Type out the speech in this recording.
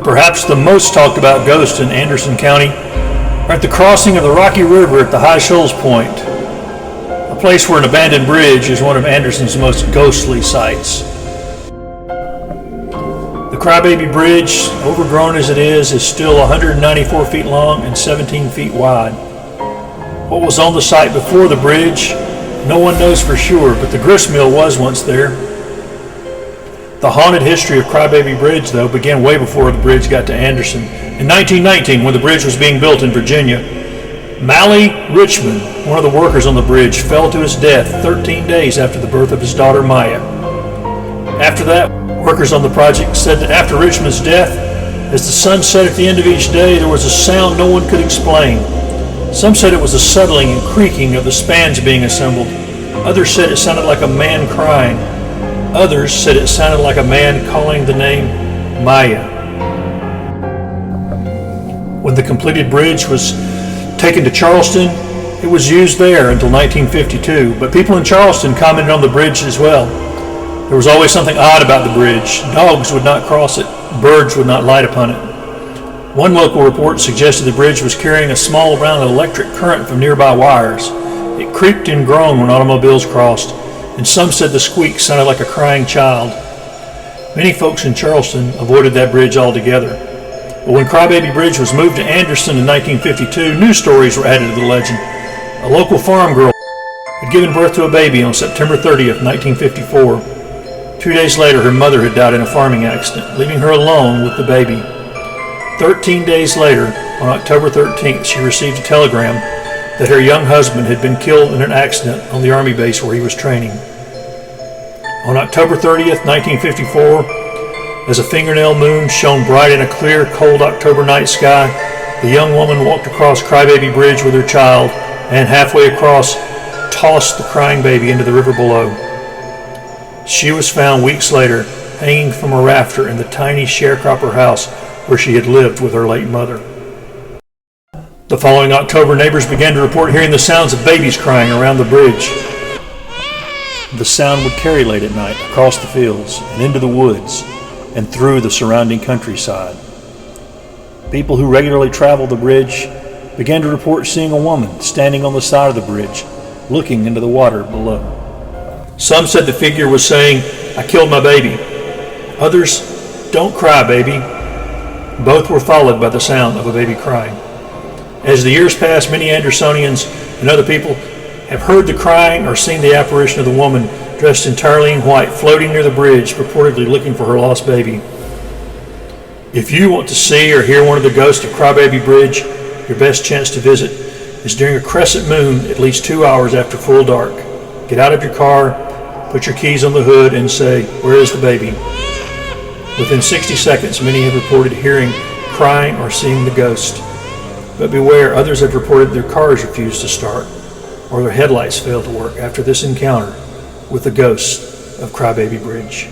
But perhaps the most talked about ghost in Anderson County are at the crossing of the Rocky River at the High Shoals Point, a place where an abandoned bridge is one of Anderson's most ghostly sights. The Crybaby Bridge, overgrown as it is still 194 feet long and 17 feet wide. What was on the site before the bridge, no one knows for sure, but the grist mill was once there. The haunted history of Crybaby Bridge, though, began way before the bridge got to Anderson. In 1919, when the bridge was being built in Virginia, Mally Richmond, one of the workers on the bridge, fell to his death 13 days after the birth of his daughter Maya. After that, workers on the project said that after Richmond's death, as the sun set at the end of each day, there was a sound no one could explain. Some said it was the settling and creaking of the spans being assembled. Others said it sounded like a man crying. Others said it sounded like a man calling the name Maya. When the completed bridge was taken to Charleston, it was used there until 1952, but people in Charleston commented on the bridge as well. There was always something odd about the bridge. Dogs would not cross it. Birds would not light upon it. One local report suggested the bridge was carrying a small amount of electric current from nearby wires. It creaked and groaned when automobiles crossed, and some said the squeak sounded like a crying child. Many folks in Charleston avoided that bridge altogether. But when Crybaby Bridge was moved to Anderson in 1952, new stories were added to the legend. A local farm girl had given birth to a baby on September 30th, 1954. 2 days later, her mother had died in a farming accident, leaving her alone with the baby. 13 days later, on October 13th, she received a telegram that her young husband had been killed in an accident on the Army base where he was training. On October 30th, 1954, as a fingernail moon shone bright in a clear, cold October night sky, the young woman walked across Crybaby Bridge with her child and halfway across tossed the crying baby into the river below. She was found weeks later hanging from a rafter in the tiny sharecropper house where she had lived with her late mother. The following October, neighbors began to report hearing the sounds of babies crying around the bridge. The sound would carry late at night across the fields and into the woods and through the surrounding countryside. People who regularly traveled the bridge began to report seeing a woman standing on the side of the bridge, looking into the water below. Some said the figure was saying, "I killed my baby." Others, "Don't cry, baby." Both were followed by the sound of a baby crying. As the years passed, many Andersonians and other people have heard the crying or seen the apparition of the woman dressed entirely in white floating near the bridge, purportedly looking for her lost baby. If you want to see or hear one of the ghosts of Crybaby Bridge, your best chance to visit is during a crescent moon at least 2 hours after full dark. Get out of your car, put your keys on the hood, and say, "Where is the baby?" Within 60 seconds, many have reported hearing, crying, or seeing the ghost. But beware, others have reported their cars refused to start, or their headlights failed to work after this encounter with the ghost of Crybaby Bridge.